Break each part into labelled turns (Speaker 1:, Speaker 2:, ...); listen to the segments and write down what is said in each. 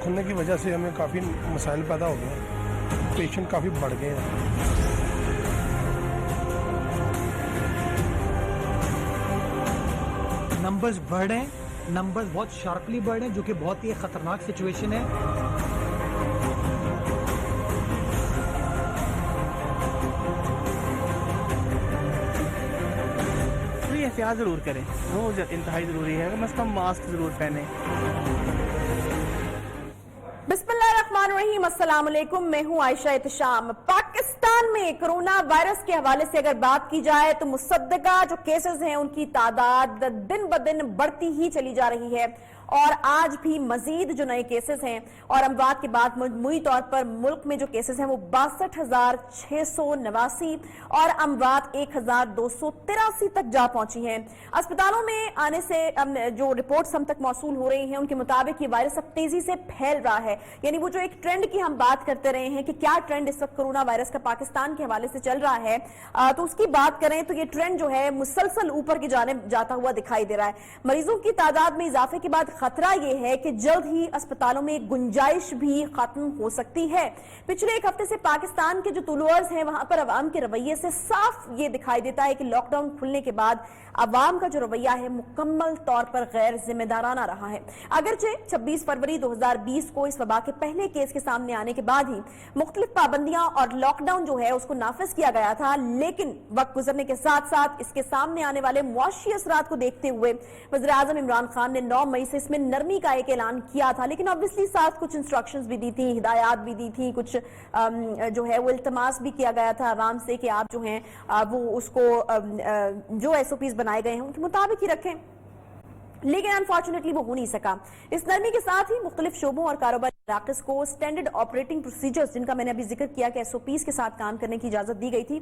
Speaker 1: کھلنے کی وجہ سے ہمیں کافی مسائل پیدا ہو گئے ہیں، پیشنٹ کافی بڑھ گئے ہیں۔
Speaker 2: نمبرز بڑھ رہے ہیں، نمبرز بہت شارپلی بڑھ رہے ہیں، جو کہ بہت ہی خطرناک سچویشن ہے۔
Speaker 3: احتیاط ضرور کریں، وہ انتہائی ضروری ہے، کم از کم ماسک ضرور پہنیں۔
Speaker 4: بسم اللہ الرحمن الرحیم، السلام علیکم، میں ہوں عائشہ احتشام۔ پاکستان میں کرونا وائرس کے حوالے سے اگر بات کی جائے تو مصدقہ جو کیسز ہیں ان کی تعداد دن بدن بڑھتی ہی چلی جا رہی ہے، اور آج بھی مزید جو نئے کیسز ہیں اور اموات کے بعد مجموعی طور پر ملک میں جو کیسز ہیں وہ 62,689 اور اموات 1,283 تک جا پہنچی ہیں۔ اسپتالوں میں آنے سے جو رپورٹس ہم تک موصول ہو رہی ہیں ان کے مطابق یہ وائرس اب تیزی سے پھیل رہا ہے، یعنی وہ جو ایک ٹرینڈ کی ہم بات کرتے رہے ہیں کہ کیا ٹرینڈ اس وقت کرونا وائرس کا پاکستان کے حوالے سے چل رہا ہے، تو اس کی بات کریں تو یہ ٹرینڈ جو ہے مسلسل اوپر کی جانب جاتا ہوا دکھائی دے رہا ہے۔ مریضوں کی تعداد میں اضافے کے بعد خطرہ یہ ہے کہ جلد ہی اسپتالوں میں گنجائش بھی ختم ہو سکتی ہے۔ پچھلے ایک ہفتے سے پاکستان کے جو طلوعرز ہیں وہاں پر عوام کے رویے سے صاف یہ دکھائی دیتا ہے کہ لاک ڈاؤن کھلنے کے بعد عوام کا جو رویہ ہے مکمل طور پر غیر ذمہ دارانہ رہا ہے۔ اگرچہ 26 فروری 2020 کو اس وبا کے پہلے کیس کے سامنے آنے کے بعد ہی مختلف پابندیاں اور لاک ڈاؤن جو ہے اس کو نافذ کیا گیا تھا، لیکن وقت گزرنے کے ساتھ ساتھ اس کے سامنے آنے والے معاشی اثرات کو دیکھتے ہوئے وزیر اعظم عمران خان نے 9 مئی سے اس میں نرمی کا ایک اعلان کیا تھا، لیکن obviously ساتھ کچھ انسٹرکشنز بھی دی تھی، ہدایات بھی دی تھی، کچھ جو ہے وہ التماس بھی کیا گیا تھا عوام سے کہ آپ جو ہیں وہ اس کو جو SOPs بنائے گئے ہیں ان کے مطابق ہی رکھیں، لیکن انفارچونیٹلی وہ ہو نہیں سکا۔ اس نرمی کے ساتھ ہی مختلف شعبوں اور کاروباری مراکز کو اسٹینڈرڈ آپریٹنگ پروسیجرز جن کا میں نے ابھی ذکر کیا کہ SOPs کے ساتھ کام کرنے کی اجازت دی گئی تھی،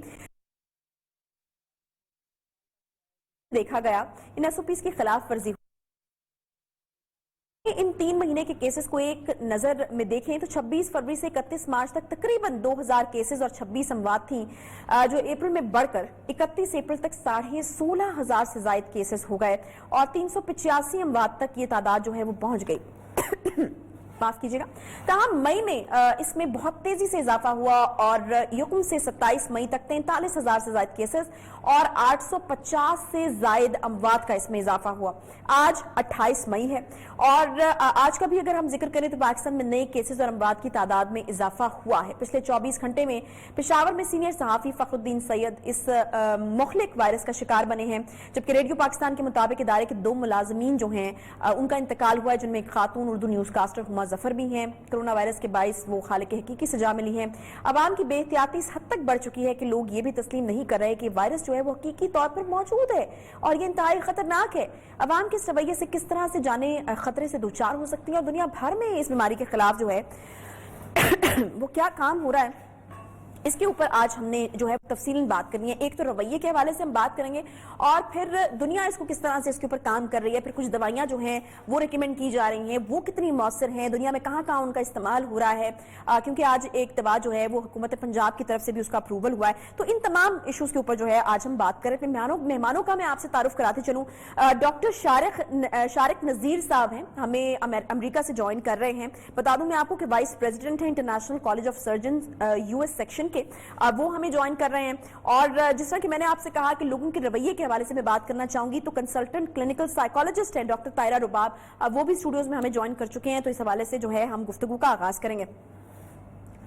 Speaker 4: دیکھا گیا ان SOPs کی خلاف ورزی۔ ان 3 مہینے کے کیسز کو ایک نظر میں دیکھیں تو 26 فروری سے 31 مارچ تک تقریباً 2000 کیسز اور 26 اموات تھیں، جو اپریل میں بڑھ کر 31 اپریل تک 16,500 سے زائد کیسز ہو گئے اور 385 اموات تک یہ تعداد جو ہے وہ پہنچ گئی۔ معاف کیجیے گا۔ تاہم مئی میں اس میں بہت تیزی سے اضافہ ہوا اور یکم سے 27 مئی تک 43,000 سے زائد کیسز اور 850 سے زائد اموات کا اس میں اضافہ ہوا۔ آج 28 مئی ہے اور آج کا بھی اگر ہم ذکر کریں تو پاکستان میں نئے کیسز اور اموات کی تعداد میں اضافہ ہوا ہے۔ پچھلے 24 گھنٹے میں پشاور میں سینئر صحافی فخر الدین سید اس مہلک وائرس کا شکار بنے ہیں، جبکہ ریڈیو پاکستان کے مطابق ادارے کے 2 ملازمین جو ہیں ان کا انتقال ہوا ہے، جن میں ایک خاتون اردو نیوز کاسٹر ہما ظفر بھی ہیں۔ کرونا وائرس کے باعث وہ خالق حقیقی سزا ملی ہے۔ عوام کی بے احتیاطی اس حد تک بڑھ چکی ہے کہ لوگ یہ بھی تسلیم نہیں کر رہے کہ وائرس جو ہے وہ حقیقی طور پر موجود ہے اور یہ انتہائی خطرناک ہے۔ عوام کے اس رویے سے کس طرح سے جانیں خطرے سے دوچار ہو سکتی ہیں اور دنیا بھر میں اس بیماری کے خلاف جو ہے وہ کیا کام ہو رہا ہے، اس کے اوپر آج ہم نے جو ہے تفصیلاً بات کرنی ہے۔ ایک تو رویے کے حوالے سے ہم بات کریں گے اور پھر دنیا اس کو کس طرح سے اس کے اوپر کام کر رہی ہے، پھر کچھ دوائیاں جو ہیں وہ ریکمینڈ کی جا رہی ہیں وہ کتنی مؤثر ہیں، دنیا میں کہاں کہاں ان کا استعمال ہو رہا ہے، کیونکہ آج ایک دوا جو ہے وہ حکومت پنجاب کی طرف سے بھی اس کا اپروول ہوا ہے۔ تو ان تمام ایشوز کے اوپر جو ہے آج ہم بات کریں۔ مہمانوں کا میں آپ سے تعارف کراتے چلوں، ڈاکٹر شارق نذیر صاحب ہیں، ہمیں امریکہ سے جوائن کر رہے ہیں۔ بتا دوں میں آپ کو کہ وائس پریزیڈنٹ ہیں international college of surgeons US section کے، وہ ہمیں جوائن کر رہے ہیں۔ اور جس طرح کہ میں نے آپ سے کہا کہ لوگوں کے رویے کے حوالے سے میں بات کرنا چاہوں گی تو کنسلٹنٹ کلینکل سائیکالوجسٹ ہیں ڈاکٹر طاہرہ رباب، وہ بھی اسٹوڈیوز میں ہمیں جوائن کر چکے ہیں، تو اس حوالے سے جو ہے ہم گفتگو کا آغاز کریں گے۔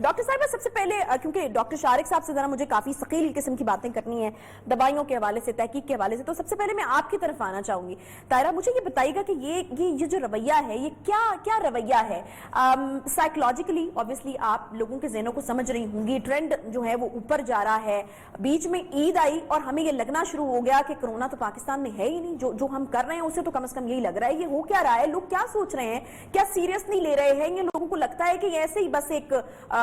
Speaker 4: ڈاکٹر صاحبہ سب سے پہلے کیونکہ ڈاکٹر شارق صاحب سے ذرا مجھے کافی ثقیل قسم کی باتیں کرنی ہیں دوائیوں کے حوالے سے، تحقیق کے حوالے سے، تو سب سے پہلے میں آپ کی طرف آنا چاہوں گی۔ طاہرہ مجھے یہ بتائیے گا کہ یہ جو رویہ ہے یہ کیا رویہ ہے؟ سائیکولوجیکلی اوبیسلی آپ لوگوں کے ذہنوں کو سمجھ رہی ہوں گی، ٹرینڈ جو ہے وہ اوپر جا رہا ہے، بیچ میں عید آئی اور ہمیں یہ لگنا شروع ہو گیا کہ کرونا تو پاکستان میں ہے ہی نہیں، جو ہم کر رہے ہیں اسے تو کم از کم یہی لگ رہا ہے۔ یہ ہو کیا رہا ہے؟ لوگ کیا سوچ رہے ہیں؟ کیا سیریس نہیں لے رہے ہیں؟ یہ لوگوں کو لگتا ہے کہ یہ ایسے ہی بس ایک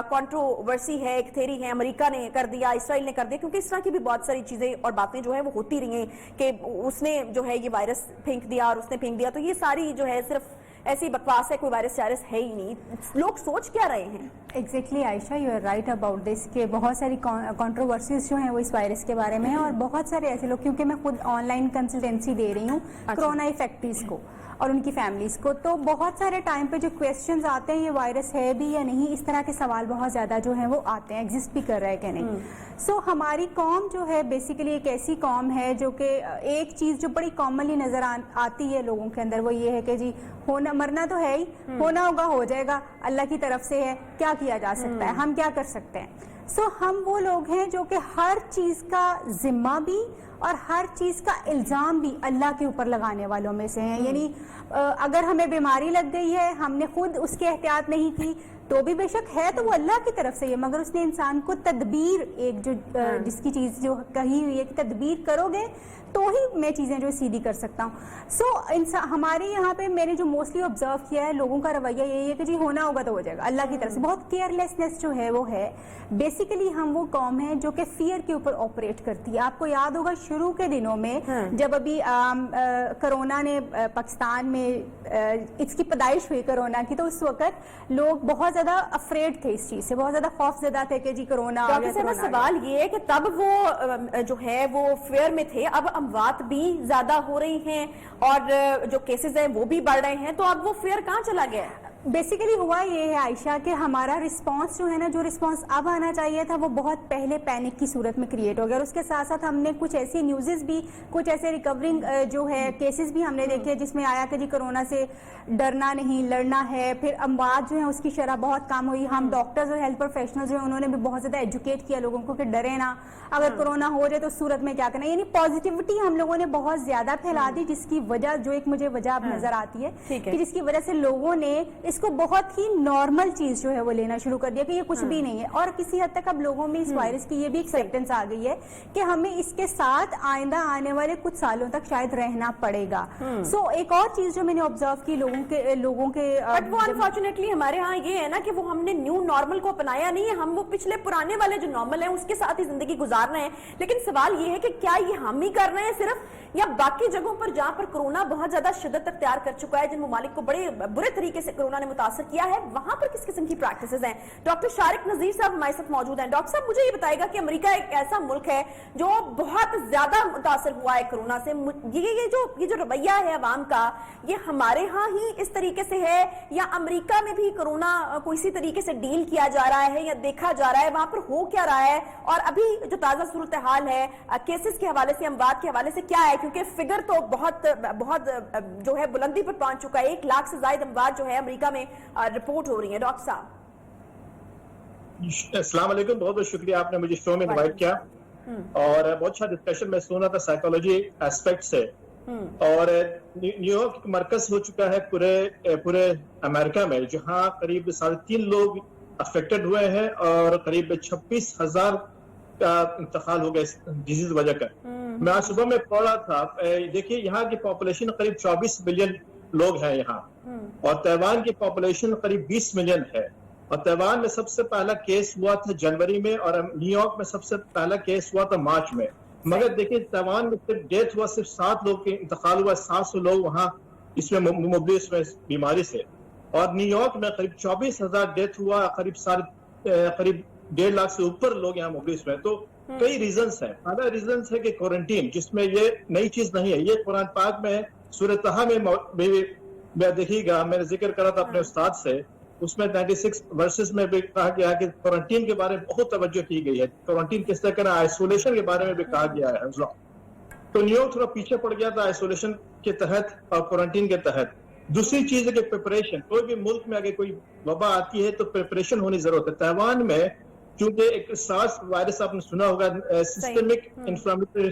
Speaker 4: کانٹروورسی ہے، ایک تھیری ہے، امریکہ نے کر دیا، اسرائیل نے کر دیا، کیونکہ اس طرح کی بھی بہت ساری چیزیں اور باتیں جو ہے وہ ہوتی رہی ہیں کہ اس نے جو ہے یہ وائرس پھینک دیا اور اس نے پھینک دیا، تو یہ ساری جو ہے صرف ایسی بکواس ہے، کوئی وائرس ہے ہی نہیں۔ لوگ سوچ کیا رہے ہیں؟
Speaker 5: Exactly Ayesha, you are right about this کہ بہت ساری کنٹروورسیز جو ہیں وہ اس وائرس کے بارے میں ہیں، اور بہت سارے ایسے لوگ، کیونکہ میں خود آن لائن کنسلٹینسی دے رہی ہوں کرونا افیکٹیز کو، اور ان کی فیملیز کو. تو بہت سارے ٹائم پہ جو کویسچنز آتے ہیں یہ وائرس ہے بھی یا نہیں, اس طرح کے سوال بہت زیادہ جو ہیں وہ آتے ہیں, ایگزسٹ بھی کر رہا ہے کہ نہیں. سو ہماری قوم جو ہے بیسیکلی ایک ایسی قوم ہے جو کہ ایک چیز جو بڑی کامنلی نظر آتی ہے لوگوں کے اندر, وہ یہ ہے کہ جی ہونا مرنا تو ہے ہی, ہونا ہوگا ہو جائے گا, اللہ کی طرف سے ہے, کیا کیا جا سکتا ہے, ہم کیا کر سکتے ہیں. سو ہم وہ لوگ ہیں جو کہ ہر چیز کا ذمہ بھی اور ہر چیز کا الزام بھی اللہ کے اوپر لگانے والوں میں سے ہیں. یعنی اگر ہمیں بیماری لگ گئی ہے, ہم نے خود اس کی احتیاط نہیں کی تو بھی بے شک ہے تو وہ اللہ کی طرف سے ہے, مگر اس نے انسان کو تدبیر, ایک جو جس کی چیز جو کہی ہوئی ہے کہ تدبیر کرو گے تو ہی میں چیزیں جو سیدھی کر سکتا ہوں. سو ہمارے یہاں پہ میں نے جو موسٹلی آبزرو کیا ہے لوگوں کا رویہ یہی ہے کہ جی ہونا ہوگا تو ہو جائے گا, اللہ کی طرف سے. بہت کیئرلیسنس جو ہے وہ ہے. بیسیکلی ہم وہ قوم ہیں جو کہ فیئر کے اوپر آپریٹ کرتی ہے. آپ کو یاد ہوگا شروع کے دنوں میں جب ابھی کرونا نے پاکستان میں اس کی پیدائش ہوئی کرونا کی, تو اس وقت لوگ بہت زیادہ افریڈ تھے اس چیز سے, بہت زیادہ خوف زدہ تھے کہ جی کرونا.
Speaker 4: سوال یہ ہے کہ تب وہ جو ہے وہ فیئر میں تھے, اب اموات بھی زیادہ ہو رہی ہیں اور جو کیسز ہیں وہ بھی بڑھ رہے ہیں, تو اب وہ فیئر کہاں چلا گیا ہے؟
Speaker 5: بیسیکلی ہوا یہ ہے عائشہ کہ ہمارا رسپانس جو ہے نا, جو رسپانس اب آنا چاہیے تھا وہ بہت پہلے پینک کی صورت میں کریٹ ہو گیا, اور اس کے ساتھ ساتھ ہم نے کچھ ایسی نیوزز بھی, کچھ ایسے ریکورنگ جو ہے کیسز بھی ہم نے دیکھے جس میں آیا کہ جی کرونا سے ڈرنا نہیں, لڑنا ہے. پھر اموات جو ہیں اس کی شرح بہت کم ہوئی. ہم ڈاکٹرز اور ہیلتھ پروفیشنلز جو ہیں انہوں نے بھی بہت زیادہ ایجوکیٹ کیا لوگوں کو کہ ڈرے نا, اگر کرونا ہو جائے تو اس صورت میں کیا کرنا. یعنی پازیٹیوٹی ہم لوگوں نے بہت زیادہ پھیلا دی, جس کی وجہ جو ایک مجھے وجہ اب نظر آتی ہے کہ جس کی وجہ سے لوگوں نے اس کو بہت ہی نارمل چیز جو ہے وہ لینا شروع کر دیا کہ یہ کچھ بھی نہیں ہے. اور کسی حد تک اب لوگوں میں اس وائرس کی یہ بھی ایکسیپٹنس آ گئی ہے کہ ہمیں اس کے ساتھ آئندہ آنے والے کچھ سالوں تک شاید رہنا پڑے گا. سو ایک اور چیز جو میں نے آبزرو کی لوگوں کے
Speaker 4: بٹ وہ انفارچونیٹلی ہمارے ہاں یہ ہے نا کہ وہ ہم نے نیو نارمل کو اپنایا نہیں ہے, ہم وہ پچھلے پرانے والے جو نارمل ہیں اس کے ساتھ ہی زندگی گزار رہے ہیں. لیکن سوال یہ ہے کہ کیا یہ ہم ہی کر رہے ہیں صرف, یا باقی جگہوں پر جہاں پر کرونا بہت زیادہ شدت اختیار کر چکا ہے, جن ممالک کو بڑے برے طریقے سے کرونا نے متاثر کیا ہے, وہاں پر کس قسم کی پریکٹسز ہیں؟ ڈاکٹر شارق نذیر صاحب ہمارے ساتھ موجود ہیں. ڈاکٹر صاحب مجھے یہ بتائے گا کہ امریکہ ایک ایسا ملک ہے جو بہت زیادہ متاثر ہوا ہے کرونا سے, یہ جو رویہ ہے عوام کا, یہ ہمارے ہاں ہی اس طریقے سے ہے یا امریکہ میں بھی کرونا کو اسی طریقے سے ڈیل کیا جا رہا ہے یا دیکھا جا رہا ہے, وہاں پر ہو کیا رہا ہے, اور ابھی جو تازہ صورتحال ہے کیسز کے حوالے سے, اموات کے حوالے سے کیا ہے؟ کیونکہ فگر تو بہت جو ہے بلندی پر پہنچ چکا ہے, 1 لاکھ سے زائد اموات جو ہے امریکہ میں رپورٹ ہو رہی ہیں. ڈاکٹر صاحب
Speaker 6: السلام علیکم, بہت بہت شکریہ آپ نے مجھے شو میں انوائٹ کیا, اور بہت اچھا ڈسکشن میں سنا تھا سائیکالوجی ایسپیکٹ سے. اور نیو یارک مرکز ہو چکا ہے پورے امریکہ میں, جہاں قریب 3.5 لوگ افیکٹڈ ہوئے ہیں اور قریب 26,000 کا انتقال ہو گیا اس ڈیزیز وجہ کا. میں آج صبح میں پڑھا تھا, دیکھیے یہاں کی پاپولیشن قریب 24 ملین لوگ ہیں یہاں, اور تائیوان کی پاپولیشن قریب 20 ملین ہے. اور تائیوان میں سب سے پہلا کیس ہوا تھا جنوری میں, اور نیو یارک میں سب سے پہلا کیس ہوا تھا مارچ میں. مگر دیکھیے تائیوان میں صرف ڈیتھ ہوا, صرف 7 لوگ کے انتقال ہوا, 700 لوگ وہاں اس میں مبتلا ہوئے اس بیماری سے. اور نیو یارک میں قریب 24,000 ڈیتھ ہوا, قریب 1.5 لاکھ سے اوپر لوگ یہاں مبتلا ہوئے. تو کئی ریزنس ہیں. پہلا ریزنس ہے کہ کوارنٹین, جس میں یہ نئی چیز نہیں ہے, یہ قرآن پاک میں سورہ طہ میں دیکھیے گا, میں نے ذکر کرا تھا اپنے استاد سے, اس میں 96 ورسز میں بھی کہا گیا ہے کہ کوارنٹین کے بارے میں بہت توجہ کی گئی ہے. کوارنٹین کس طرح کرنا, آئسولیشن کے بارے میں بھی کہا گیا ہے. تو نیو یارک تھوڑا پیچھے پڑ گیا تھا آئسولیشن کے تحت اور کوارنٹین کے تحت. دوسری چیز ہے کہ پریپریشن, کوئی بھی ملک میں اگر کوئی وبا آتی ہے تو پریپریشن ہونی ضرورت ہے. تائیوان میں چونکہ ایک سارس وائرس آپ نے سنا ہوگا, سسٹمک انفلامٹری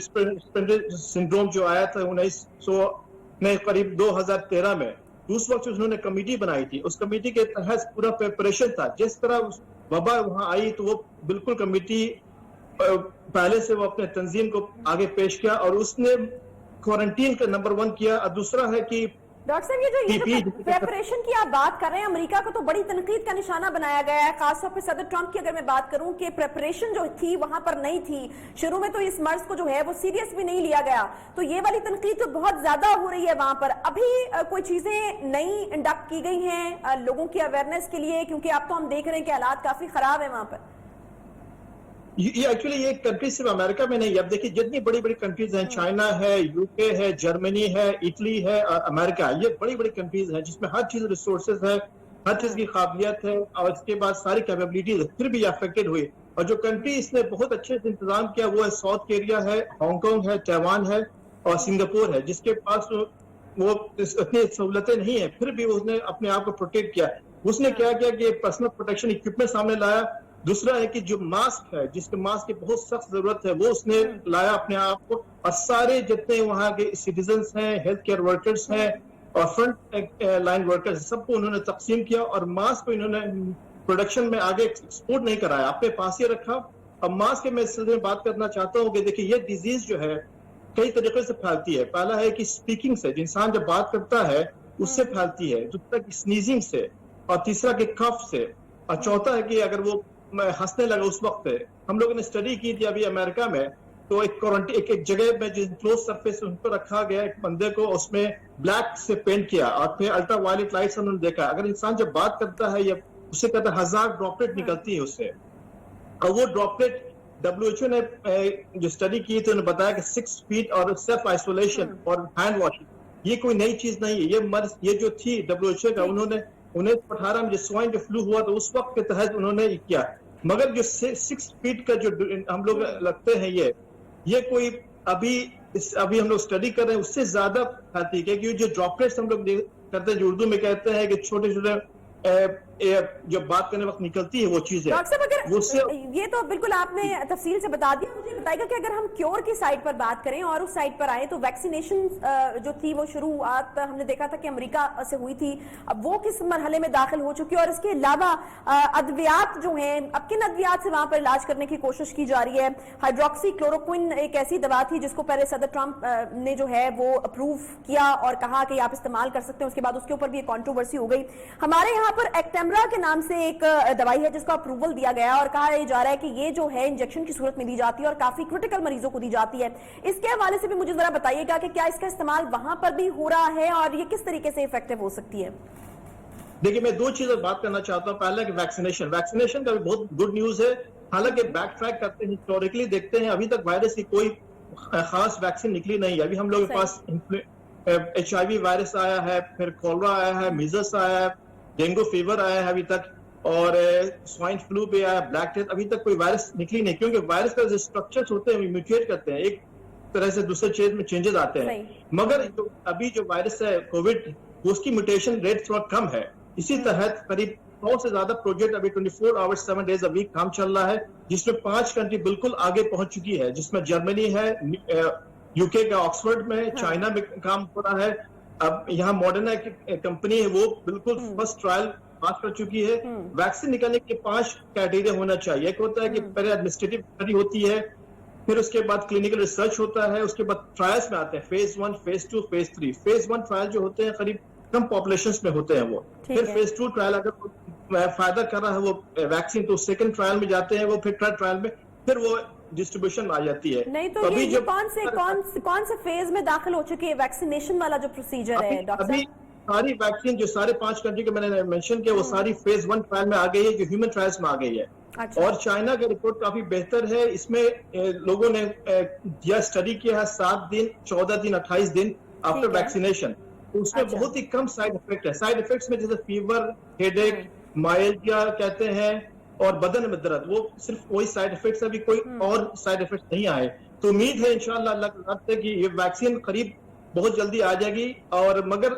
Speaker 6: سنڈروم جو آیا تھا 1900 میں قریب 2013 میں, اس وقت انہوں نے کمیٹی بنائی تھی. اس کمیٹی کے تحت پورا پریپریشن تھا. جس طرح وبا وہاں آئی تو وہ بالکل کمیٹی پہلے سے وہ اپنے تنظیم کو آگے پیش کیا, اور اس نے کوارنٹین کا نمبر 1 کیا. اور دوسرا ہے کہ
Speaker 4: ڈاکٹر صاحب یہ جو پریپریشن کی آپ بات کر رہے ہیں, امریکہ کو تو بڑی تنقید کا نشانہ بنایا گیا ہے, خاص طور پہ صدر ٹرمپ کی اگر میں بات کروں کہ پریپریشن جو تھی وہاں پر نہیں تھی. شروع میں تو اس مرض کو جو ہے وہ سیریس بھی نہیں لیا گیا, تو یہ والی تنقید تو بہت زیادہ ہو رہی ہے وہاں پر. ابھی کوئی چیزیں نئی انڈکٹ کی گئی ہیں لوگوں کی اویئرنیس کے لیے, کیونکہ اب تو ہم دیکھ رہے ہیں کہ حالات کافی خراب ہیں وہاں پر.
Speaker 6: یہ ایکچولی یہ کنٹری صرف امریکہ میں نہیں ہے. اب دیکھیے جتنی بڑی بڑی کنٹریز ہیں, چائنا ہے, UK ہے, جرمنی ہے, اٹلی ہے, امریکہ, یہ بڑی بڑی کنٹریز ہیں جس میں ہر چیز ریسورسز ہے, ہر چیز کی قابلیت ہے, اور اس کے بعد ساری کیپیبلٹیز ہے, پھر بھی یہ افیکٹڈ ہوئی. اور جو کنٹری اس نے بہت اچھے سے انتظام کیا وہ ہے ساؤتھ کوریا ہے, ہانگ کانگ ہے, تائیوان ہے اور سنگاپور ہے, جس کے پاس وہ اتنی سہولتیں نہیں ہیں, پھر بھی اس نے اپنے آپ کو پروٹیکٹ کیا. اس نے کیا کیا کہ پرسنل پروٹیکشن اکوپمنٹ سامنے لایا. دوسرا ہے کہ جو ماسک ہے, جس کے ماسک کی بہت سخت ضرورت ہے, وہ اس نے لایا اپنے آپ کو, اور سارے جتنے وہاں کے سٹیزنز ہیں, ہیلتھ کیئر ورکرز ہیں اور فرنٹ لائن ورکرز, سب کو انہوں نے تقسیم کیا, اور ماسک کو انہوں نے پروڈکشن میں آگے ایکسپورٹ نہیں کرایا, اپنے پاس ہی رکھا. اب ماسک کے میں اس سلسلے میں بات کرنا چاہتا ہوں کہ دیکھیں یہ ڈیزیز جو ہے کئی طریقے سے پھیلتی ہے. پہلا ہے کہ اسپیکنگ سے, انسان جب بات کرتا ہے اس سے پھیلتی ہے. دوسرا کہ سنیزنگ سے, اور تیسرا کہ کف سے, اور چوتھا ہے کہ اگر وہ ہنسنے لگا اس وقت. ہم لوگوں نے اسٹڈی کی تھی ابھی امریکہ میں, تو ایک جگہ میں جس کلوز سرفیس ان کو رکھا گیا, ایک بندے کو اس میں بلیک سے پینٹ کیا, اور پھر الٹرا وائلٹ لائٹ سے انہوں نے دیکھا اگر انسان جب بات کرتا ہے یا اسے کہتا ہے 1000 ڈراپلیٹ نکلتی ہے اس سے, اور وہ ڈراپلیٹ WHO نے جو اسٹڈی کی تھی انہوں نے بتایا کہ 6 فیٹ اور سیلف آئسولیشن اور ہینڈ واشنگ یہ کوئی نئی چیز نہیں ہے. یہ مرض یہ جو تھی WHO کا, انہوں نے 1918 میں جو سوائن جو فلو ہوا تو اس وقت کے تحت انہوں نے کیا. مگر جو 6 فیٹ کا جو ہم لوگ لگتے ہیں یہ کوئی ابھی ہم لوگ اسٹڈی کر رہے ہیں اس سے زیادہ پھیلتی ہے, کیونکہ جو ڈراپلیٹس ہم لوگ کرتے ہیں جو اردو میں کہتے ہیں کہ چھوٹے چھوٹے جو بات کرنے وقت نکلتی ہے وہ چیز ہے.
Speaker 4: ڈاکٹر صاحب اگر یہ تو بالکل آپ نے تفصیل سے بتا دیا, مجھے بتائے گا کہ اگر ہم کیور کی سائڈ پر بات کریں اور اس سائڈ پر آئیں تو ویکسینیشن جو تھی وہ شروعات ہم نے دیکھا تھا کہ امریکہ سے ہوئی تھی, اب وہ کس مرحلے میں داخل ہو چکی ہے, اور اس کے علاوہ ادویات جو ہیں اب کن ادویات سے وہاں پر علاج کرنے کی کوشش کی جا رہی ہے. ہائیڈروکسی کلوروکوئن ایک ایسی دوا تھی جس کو پہلے صدر ٹرمپ نے جو ہے وہ اپروو کیا اور کہا کہ آپ استعمال کر سکتے ہیں, اس کے بعد اس کے اوپر بھی ایک کنٹروورسی ہو گئی. ہمارے یہاں پر ایکٹیمرا کے نام سے ایک دوائی ہے جس کو اپروول دیا گیا اور کہا جا رہا ہے کہ یہ جو ہے انجیکشن کی صورت میں دی جاتی ہے اور کافی کرٹیکل مریضوں کو دی جاتی ہے. اس کے حوالے سے بھی مجھے ذرا بتائیے گا کہ کیا اس کا استعمال وہاں پر بھی ہو رہا ہے اور یہ کس طریقے سے افیکٹو ہو سکتی ہے؟
Speaker 6: دیکھیے میں 2 چیزیں بات کرنا چاہتا ہوں. پہلا کہ ویکسینیشن کا بھی بہت گڈ نیوز ہے. حالانکہ بیک ٹریک کرتے ہیں, ہسٹوریکلی دیکھتے ہیں, ابھی تک وائرس کی کوئی خاص ویکسین نکلی نہیں ہے. ابھی ہم لوگ کے پاس HIV وائرس آیا ہے, پھر کولرا آیا ہے, میزلس آیا ہے, ڈینگو فیور آیا ہے ابھی تک, اور سوائن فلو بھی آیا, بلیک ڈیتھ. ابھی تک کوئی وائرس نکلی نہیں, کیونکہ وائرس کا جو اسٹرکچرز ہوتے ہیں میوٹیٹ کرتے ہیں, ایک طرح سے دوسرے چیز میں چینجز آتے ہیں. مگر ابھی جو وائرس ہے کووڈ, اس کی میوٹیشن ریٹ تھوڑا کم ہے. اسی تحت قریب 100 سے زیادہ پروجیکٹ ابھی 24 آورز 7 ڈیز اے ویک کام چل رہا ہے, جس میں 5 کنٹری بالکل آگے پہنچ چکی ہے, جس میں جرمنی ہے, UK کا آکسفورڈ میں, چائنا میں کام ہو رہا ہے. اب یہاں ماڈرنا کمپنی ہے وہ بالکل فرسٹ ٹرائل پاس کر چکی ہے. ویکسین نکالنے کے 5 کرائٹیریا ہونا چاہیے. ایک ہوتا ہے کہ پہلے ایڈمنسٹریٹو اسٹڈی ہوتی ہے, پھر اس کے بعد کلینکل ریسرچ ہوتا ہے, اس کے بعد ٹرائلز میں آتے ہیں, phase 1, phase 2, phase 3. Phase 1 trial جو ہوتے ہیں قریب کم پاپولیشنز میں ہوتے ہیں وہ, پھر فیز 2 ٹرائل اگر فائدہ کر رہا ہے وہ ویکسین تو سیکنڈ ٹرائل میں جاتے ہیں وہ, پھر تھرڈ ٹرائل میں, پھر وہ ڈسٹریبیوشن آ جاتی ہے.
Speaker 4: نہیں تو یہ کون سے فیز میں داخل ہو چکی ہے ویکسینیشن والا جو پروسیجر ہے ڈاکٹر
Speaker 6: ابھی ساری ویکسین جو سارے 5 کنٹری کے میں نے مینشن کیا وہ ساری فیز 1 ٹرائل میں آ گئی ہے, جو ہیومن ٹرائلز میں آ گئی ہے. اور چائنا کا رپورٹ کافی بہتر ہے. اس میں لوگوں نے یہ اسٹڈی کیا ہے 7 دن, 14 دن, 28 دن آفٹر ویکسینیشن. اس میں بہت ہی کم سائیڈ افیکٹ ہے. سائیڈ افیکٹس میں جیسے فیور, ہیڈ ایک, مائلجیا کہتے ہیں, اور بدن میں درد, وہ صرف وہی سائیڈ افیکٹس, ابھی کوئی اور سائیڈ افیکٹس نہیں آئے. تو امید ہے انشاءاللہ اللہ کے رحمت سے کہ یہ ویکسین قریب بہت جلدی آ جائے گی. اور مگر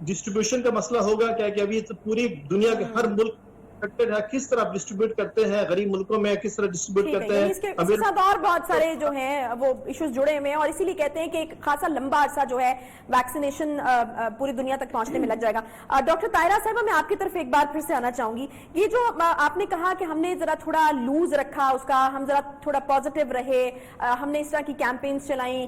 Speaker 6: ڈسٹریبیوشن کا مسئلہ ہوگا کیا کہ ابھی پوری دنیا کے ہر ملک افیکٹڈ ہے, کس طرح ڈسٹریبیوٹ کرتے ہیں, غریب ملکوں میں کس طرح ڈسٹریبیوٹ کرتے ہیں.
Speaker 4: اس کے ساتھ اور بہت سارے جو ہیں وہ ایشوز جڑے ہوئے ہیں, اور اسی لیے کہتے ہیں کہ ایک خاصا لمبا عرصہ جو ہے ویکسینیشن پوری دنیا تک پہنچنے میں لگ جائے گا. ڈاکٹر طاہرہ صاحبہ, میں آپ کی طرف ایک بار پھر سے آنا چاہوں گی. یہ جو آپ نے کہا کہ ہم نے ذرا تھوڑا لوز رکھا اس کا, ہم ذرا تھوڑا پازیٹیو رہے, ہم نے اس طرح کی کیمپینز چلائیں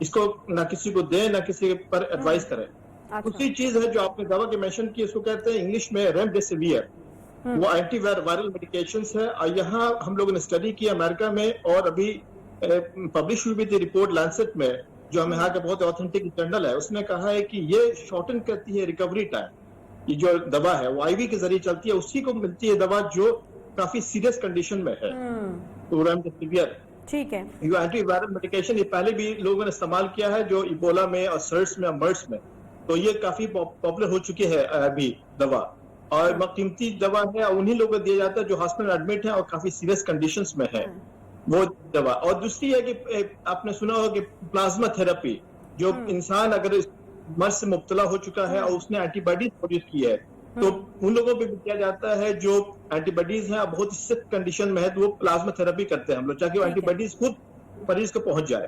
Speaker 6: اس کو نہ کسی کو دیں نہ کسی پر ایڈوائز کریں. دوسری چیز ہے جو آپ نے دوا کی مینشن کی, اس کو کہتے ہیں انگلش میں ریمڈیسیویر. وہ اینٹی وائرل میڈیکیشنز ہے. اور یہاں ہم لوگوں نے اسٹڈی کی امریکہ میں, اور ابھی پبلش ہوئی بھی تھی رپورٹ لانسٹ میں, جو ہمیں یہاں کا بہت اوتھینٹک جرنل ہے. اس نے کہا ہے کہ یہ شارٹن کرتی ہے ریکوری ٹائم. یہ جو دوا ہے وہ آئی وی کے ذریعے چلتی ہے, اسی کو ملتی ہے دوا جو کافی سیریس کنڈیشن میں ہے, ریمڈیسیویر.
Speaker 4: ٹھیک ہے.
Speaker 6: یہ اینٹی وائرل میڈیکیشن یہ پہلے بھی لوگوں نے استعمال کیا ہے, جو ایبولا میں اور سرس میں اور مرس میں, تو یہ کافی پاپولر ہو چکی ہے ابھی دوا, اور قیمتی دوا ہے, اور انہی لوگوں کو دیا جاتا ہے جو ہاسپٹل ایڈمٹ ہیں اور کافی سیریس کنڈیشنز میں ہے وہ دوا. اور دوسری ہے کہ آپ نے سنا ہوگا کہ پلازما تھراپی, جو انسان اگر مرض سے مبتلا ہو چکا ہے اور اس نے اینٹی باڈیز پروڈیوس کی ہے, تو ان لوگوں پہ بھی کیا جاتا ہے جو اینٹی باڈیز ہیں بہت سخت کنڈیشن میں ہے, تو وہ پلازما تھراپی کرتے ہیں ہم لوگ, تاکہ وہ اینٹی باڈیز خود مریض کو پہنچ جائے.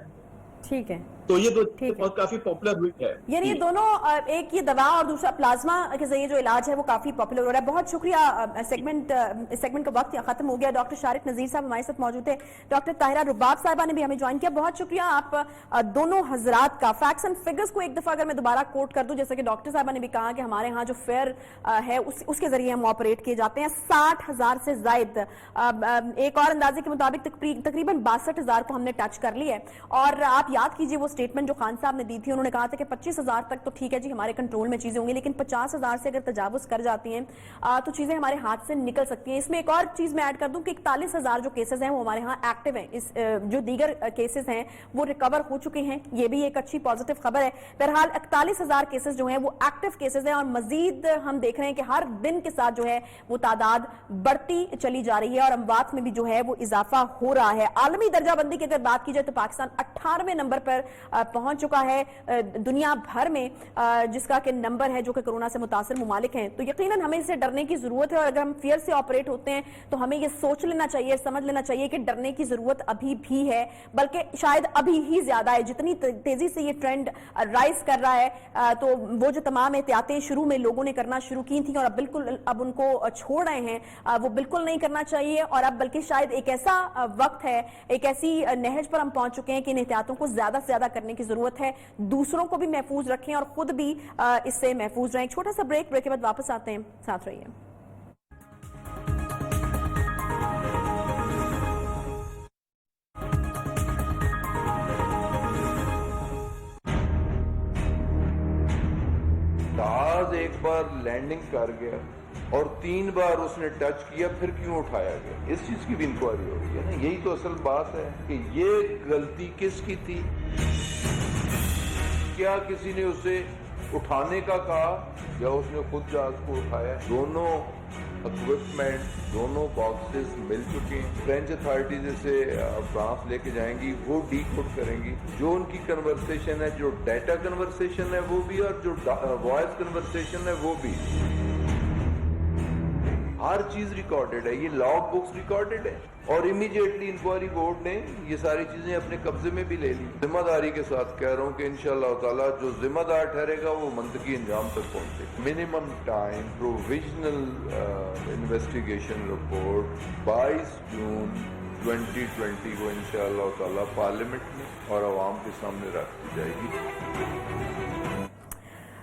Speaker 4: ٹھیک ہے.
Speaker 6: تو یہ دو بہت کافی پاپولر ہوئی ہے.
Speaker 4: یعنی یہ دونوں, ایک یہ دوا اور دوسرا پلازما کے ذریعے جو علاج ہے وہ کافی پاپولر ہو رہا ہے. بہت شکریہ. سیگمنٹ کا وقت ختم ہو گیا. ڈاکٹر شارق نذیر صاحب ہمارے ساتھ موجود ہے, ڈاکٹر طاہرہ رباب صاحبہ نے بھی ہمیں جوائن کیا. بہت شکریہ آپ دونوں حضرات کا. فیکٹس اینڈ فگرز کو ایک دفعہ اگر میں دوبارہ کوٹ کر دوں, جیسا کہ ڈاکٹر صاحبہ نے بھی کہا کہ ہمارے ہاں جو فیئر ہے اس کے ذریعے ہم آپریٹ کیے جاتے ہیں. 60,000 سے زائد, ایک اور اندازے کے مطابق تقریباً 62,000 کو ہم نے ٹچ کر لی ہے. اور آپ یاد کیجئے وہ اسٹیٹمنٹ جو خان صاحب نے دی تھی, انہوں نے کہا تھا کہ 25,000 تک تو ٹھیک ہے جی ہمارے کنٹرول میں چیزیں ہوں گی, لیکن 50,000 سے اگر تجاوز کر جاتی ہیں تو چیزیں ہمارے ہاتھ سے نکل سکتی ہیں. اس میں ایک اور چیز میں ایڈ کر دوں کہ 41,000 جو کیسز ہیں وہ ہمارے ہاں ایکٹیو ہیں. جو دیگر کیسز ہیں وہ ریکور ہو چکے ہیں, یہ بھی ایک اچھی پازیٹیو خبر ہے. بہرحال 41,000 کیسز جو ہیں وہ ایکٹیو کیسز ہیں, اور مزید ہم دیکھ رہے ہیں کہ ہر دن کے ساتھ جو ہے وہ تعداد بڑھتی چلی جا رہی ہے, اور اموات میں بھی جو ہے وہ اضافہ ہو رہا ہے. عالمی درجہ بندی کی اگر بات کی جائے تو پاکستان 18ویں نمبر پر پہنچ چکا ہے دنیا بھر میں, جس کا کہ نمبر ہے جو کہ کرونا سے متاثر ممالک ہیں. تو یقیناً ہمیں اسے ڈرنے کی ضرورت ہے, اور اگر ہم فیئر سے آپریٹ ہوتے ہیں تو ہمیں یہ سوچ لینا چاہیے, سمجھ لینا چاہیے کہ ڈرنے کی ضرورت ابھی بھی ہے, بلکہ شاید ابھی ہی زیادہ ہے. جتنی تیزی سے یہ ٹرینڈ رائز کر رہا ہے, تو وہ جو تمام احتیاطیں شروع میں لوگوں نے کرنا شروع کی تھیں اور اب ان کو چھوڑ رہے ہیں, وہ بالکل نہیں کرنا چاہیے. اور اب بلکہ شاید ایک ایسا وقت ہے, ایک ایسی نہج پر ہم پہنچ چکے ہیں کہ ان احتیاطوں کو زیادہ سے زیادہ کرنے کی ضرورت ہے. دوسروں کو بھی محفوظ رکھیں اور خود بھی اس سے محفوظ رہیں. ایک چھوٹا سا بریک کے بعد واپس آتے ہیں, ساتھ رہیے.
Speaker 7: جہاز ایک بار لینڈنگ کر گیا اور 3 بار اس نے ٹچ کیا, پھر کیوں اٹھایا گیا, اس چیز کی بھی انکوائری ہو رہی ہے نا. یہی تو اصل بات ہے کہ یہ غلطی کس کی تھی. کیا کسی نے اسے اٹھانے کا کہا یا اس نے خود جہاز کو اٹھایا؟ دونوں اکوپمنٹ, دونوں باکسز مل چکے ہیں. فرینچ اتھارٹیز اسے فرانس لے کے جائیں گی, وہ ڈی کوڈ کریں گی. جو ان کی کنورسیشن ہے, جو ڈیٹا کنورسیشن ہے وہ بھی, اور جو وائس کنورسیشن ہے وہ بھی, ہر چیز ریکارڈڈ ہے. یہ لاگ بکس ریکارڈڈ ہے, اور امیڈیٹلی انکوائری بورڈ نے یہ ساری چیزیں اپنے قبضے میں بھی لے لی. ذمہ داری کے ساتھ کہہ رہا ہوں کہ انشاءاللہ تعالیٰ جو ذمہ دار ٹھہرے گا وہ منطقی انجام تک پہنچے. Minimum time provisional investigation report 22 جون 2020 کو انشاءاللہ تعالیٰ پارلیمنٹ میں اور عوام کے سامنے رکھ دی جائے گی.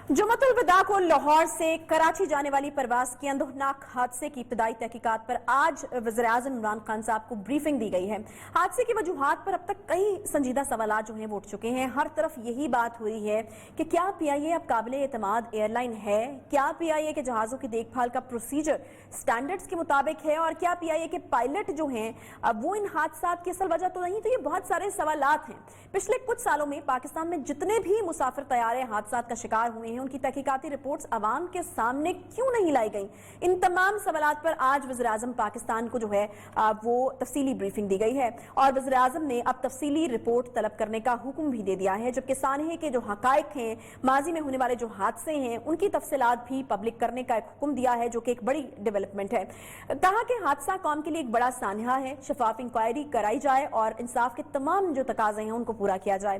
Speaker 4: جمعۃ الوداع کو لاہور سے کراچی جانے والی پرواز کے اندوہناک حادثے کی ابتدائی تحقیقات پر آج وزیراعظم عمران خان صاحب کو بریفنگ دی گئی ہے. حادثے کی وجوہات پر اب تک کئی سنجیدہ سوالات جو ہیں وہ اٹھ چکے ہیں. ہر طرف یہی بات ہو رہی ہے کہ کیا پی آئی اے اب قابل اعتماد ایئر لائن ہے, کیا پی آئی اے کے جہازوں کی دیکھ بھال کا پروسیجر سٹینڈرڈز کے مطابق ہے, اور کیا پی آئی اے کے پائلٹ جو ہیں وہ ان حادثات کی اصل وجہ تو نہیں. تو یہ بہت سارے سوالات ہیں. پچھلے کچھ سالوں میں پاکستان میں جتنے بھی مسافر طیارے حادثات کا شکار ہوئے ہیں, ان کی تحقیقاتی رپورٹس عوام کے سامنے کیوں نہیں لائی گئیں. ان تمام سوالات پر آج وزیراعظم پاکستان کو جو ہے وہ تفصیلی بریفنگ دی گئی ہے, اور وزیراعظم نے اب تفصیلی رپورٹ طلب کرنے کا حکم بھی دے دیا ہے, جبکہ سانحے کے جو حقائق ہیں, ماضی میں ہونے والے جو حادثے ہیں, ان کی تفصیلات بھی پبلک کرنے کا ایک حکم دیا ہے, جو کہ ایک بڑی ڈیولپمنٹ ہے. کہا کہ حادثہ قوم کے لیے ایک بڑا سانحہ ہے, شفاف انکوائری کرائی جائے اور انصاف کے تمام جو تقاضے ہیں ان کو پورا کیا جائے.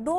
Speaker 4: 2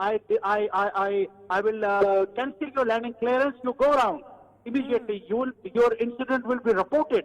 Speaker 8: I will cancel your landing clearance, you go around immediately, your incident will be reported,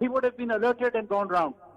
Speaker 8: he would have been alerted and gone round।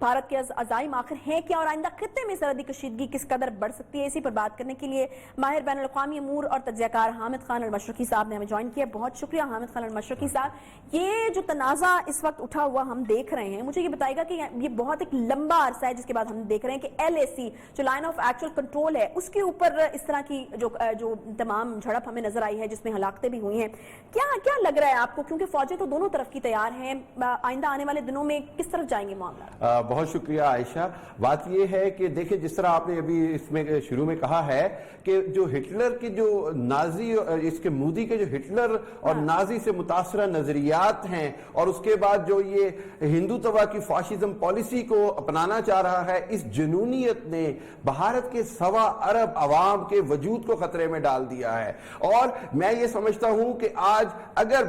Speaker 4: Bharat کے عزائم آخر ہیں کیا اور آئندہ خطے میں سرحدی کشیدگی کس قدر بڑھ سکتی ہے، اسی پر بات کرنے کے لیے ماہر بین الاقوامی امور اور تجزیہ کار حامد خان المشرقی صاحب نے ہمیں جوائن کیا. بہت شکریہ حامد خان المشرقی صاحب. یہ جو تنازع اس وقت اٹھا ہوا ہم دیکھ رہے ہیں، مجھے یہ بتائے گا کہ یہ بہت ایک لمبا عرصہ ہے جس کے بعد ہم دیکھ رہے ہیں کہ LAC جو لائن آف ایکچوئل کنٹرول ہے اس کے اوپر اس طرح کی جو تمام جھڑپ ہمیں نظر آئی ہے جس میں ہلاکتیں بھی ہوئی ہیں. کیا لگ رہا ہے آپ کو، کیونکہ فوجیں تو دونوں طرف کی تیار ہیں، آئندہ آنے والے دنوں میں کس طرف جائیں گے معاملہ؟
Speaker 9: بہت شکریہ عائشہ. بات یہ ہے کہ دیکھیں جس طرح آپ نے ابھی اس میں شروع میں کہا ہے کہ جو ہٹلر کی جو نازی، اس کے مودی کے جو ہٹلر اور نازی سے متاثرہ نظریات ہیں اور اس کے بعد جو یہ ہندوتوا کی فاشزم پالیسی کو اپنانا چاہ رہا ہے، اس جنونیت نے بھارت کے 1.25 ارب عوام کے وجود کو خطرے میں ڈال دیا ہے. اور میں یہ سمجھتا ہوں کہ آج اگر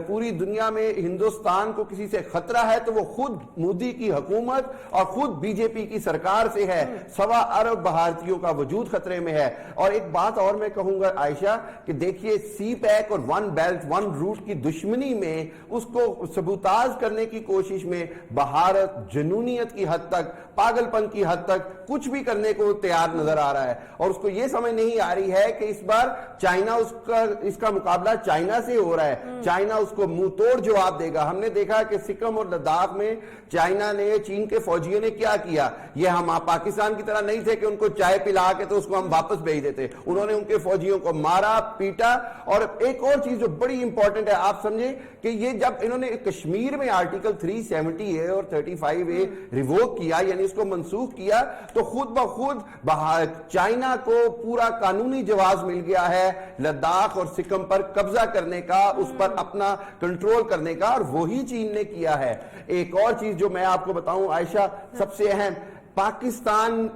Speaker 9: پوری دنیا میں ہندوستان کو کسی سے خطرہ ہے تو وہ خود مودی کی حکومت اور خود BJP کی سرکار سے ہے. 1.25 ارب بھارتیوں کا وجود خطرے میں ہے. اور ایک بات اور میں کہوں گا عائشہ کہ دیکھیے سی پیک اور ون بیلٹ ون روٹ کی دشمنی میں اس کو سبوتاز کرنے کی کوشش میں بھارت جنونیت کی حد تک، پاگل پن کی حد تک کچھ بھی کرنے کو تیار نظر آ رہا ہے. اور اس کو یہ سمجھ نہیں آ رہی ہے کہ اس بار چائنا اس کا مقابلہ چائنا سے ہو رہا ہے. چائنا اس کو منہ توڑ جواب دے گا. ہم نے دیکھا کہ سکم اور لداخ میں چائنا نے، چین کے فوجیوں نے کیا کیا. یہ ہم پاکستان کی طرح نہیں تھے کہ ان کو چائے پلا کے تو اس کو ہم واپس بھیج دیتے. انہوں نے ان کے فوجیوں کو مارا، پیٹا. اور ایک اور چیز جو بڑی امپورٹنٹ ہے، آپ سمجھیں کہ یہ جب انہوں نے کشمیر میں آرٹیکل 370A اور 35A ریووک کیا، یعنی اس کو منسوخ کیا، تو خود بخود چائنا کو پورا قانونی جواز مل گیا ہے لداخ اور سکم پر قبضہ کرنے کا، اس پر اپنا کنٹرول کرنے کا، اور وہی چین نے کیا ہے. ایک اور چیز جو میں آپ کو بتاؤں عائشہ، سب سے اہم، پاکستان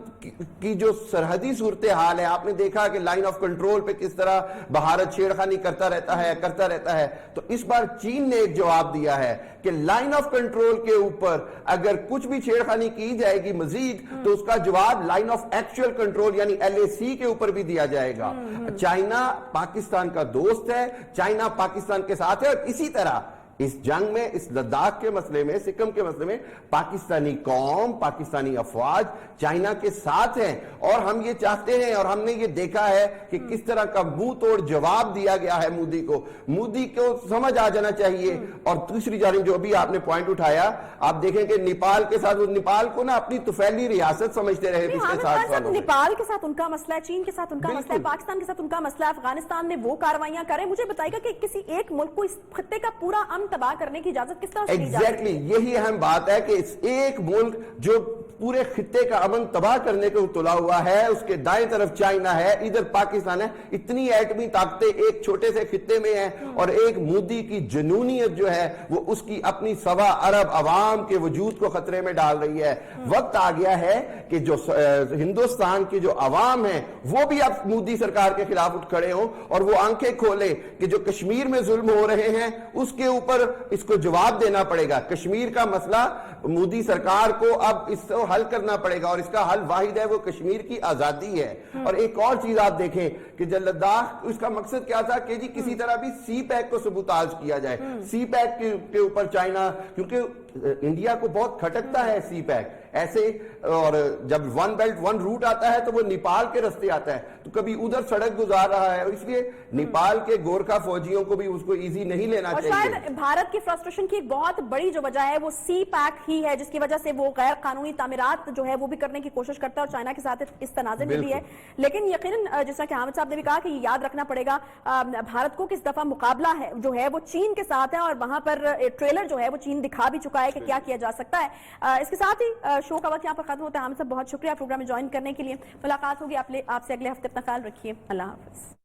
Speaker 9: کی جو سرحدی صورتحال ہے، آپ نے دیکھا کہ لائن آف کنٹرول پہ کس طرح بھارت چھیڑخانی کرتا رہتا ہے. تو اس بار چین نے ایک جواب دیا ہے کہ لائن آف کنٹرول کے اوپر اگر کچھ بھی چھیڑخانی کی جائے گی مزید تو اس کا جواب لائن آف ایکچوئل کنٹرول یعنی LAC کے اوپر بھی دیا جائے گا. چائنا پاکستان کا دوست ہے، چائنا پاکستان کے ساتھ ہے. اور اسی طرح اس جنگ میں، اس لداخ کے مسئلے میں، سکم کے مسئلے میں پاکستانی قوم، پاکستانی افواج چائنا کے ساتھ ہیں. اور ہم یہ چاہتے ہیں، اور ہم نے یہ دیکھا ہے کہ کس طرح کا منہ توڑ جواب دیا گیا ہے مودی کو. مودی کو سمجھ آ جانا چاہیے. اور دوسری جانب جو ابھی آپ نے پوائنٹ اٹھایا، آپ دیکھیں کہ نیپال کے ساتھ، نیپال کو نا اپنی طفیلی ریاست سمجھتے رہے پچھلے 60 سالوں میں.
Speaker 4: نیپال کے ساتھ ان کا مسئلہ ہے، چین کے ساتھ ان کا مسئلہ ہے، پاکستان کے ساتھ ان کا مسئلہ ہے، افغانستان میں وہ کاروائیاں کریں. مجھے بتائے گا کہ کسی ایک ملک کو اس خطے کا پورا امن تباہ کرنے کی اجازت کس طرح سے دی جا سکتی ہے؟
Speaker 9: یہی اہم بات ہے کہ اس ایک ملک جو پورے خطے کا امن تباہ کرنے کو تلا ہوا ہے، اس کے دائیں طرف چائنا ہے، ادھر پاکستان ہے. اتنی ایٹمی طاقتیں ایک چھوٹے سے خطے میں ہیں، اور ایک مودی کی جنونیت جو ہے وہ اس کی اپنی 1.25 ارب عوام کے وجود کو خطرے میں ڈال رہی ہے. وقت آ گیا ہے کہ جو ہندوستان کے جو عوام ہیں وہ بھی اب مودی سرکار کے خلاف اٹھ کھڑے ہوں اور وہ آنکھیں کھولیں کہ جو کشمیر میں ظلم ہو رہے ہیں اس کے اوپر اس کو جواب دینا پڑے گا. کشمیر کا مسئلہ مودی سرکار کو اب اس کو حل کرنا پڑے گا، اور اس کا حل واحد ہے، وہ کشمیر کی آزادی ہے. اور ایک اور چیز آپ دیکھیں کہ جب لداخ، اس کا مقصد کیا تھا کہ جی کسی طرح بھی سی پیک کو سبوتاز کیا جائے. سی پیک کے اوپر چائنا، کیونکہ انڈیا کو بہت کھٹکتا ہے سی پیک ایسے، اور جب ون بیلٹ ون روٹ آتا ہے تو وہ نیپال کے رستے آتا ہے، تو کبھی ادھر سڑک گزار رہا ہے، اور اس لیے نیپال کے گورکھا فوجیوں کو بھی اس کو ایزی نہیں لینا چاہیے.
Speaker 4: اور شاید بھارت کی فرسٹریشن کی ایک بہت بڑی جو وجہ ہے وہ سی پیک ہی ہے، جس کی وجہ سے وہ غیر قانونی تعمیرات جو ہے وہ بھی کرنے کی کوشش کرتا ہے، اور چائنا کے ساتھ اس تنازع میں بھی ہے. لیکن یقیناً جیسا کہ حامد صاحب نے بھی کہا کہ یہ یاد رکھنا پڑے گا بھارت کو کس دفعہ مقابلہ ہے جو ہے وہ چین کے ساتھ ہے، اور وہاں پر ٹریلر جو ہے وہ چین دکھا بھی چکا ہے کہ کیا کیا جا سکتا ہے. اس کے ساتھ ہی شو کا وقت یہاں پر ختم ہوتا ہے. حامد صاحب بہت شکریہ پروگرام میں جوائن کرنے کے لیے. ملاقات ہوگی آپ سے اگلے ہفتے. اپنا خیال رکھیے. اللہ حافظ.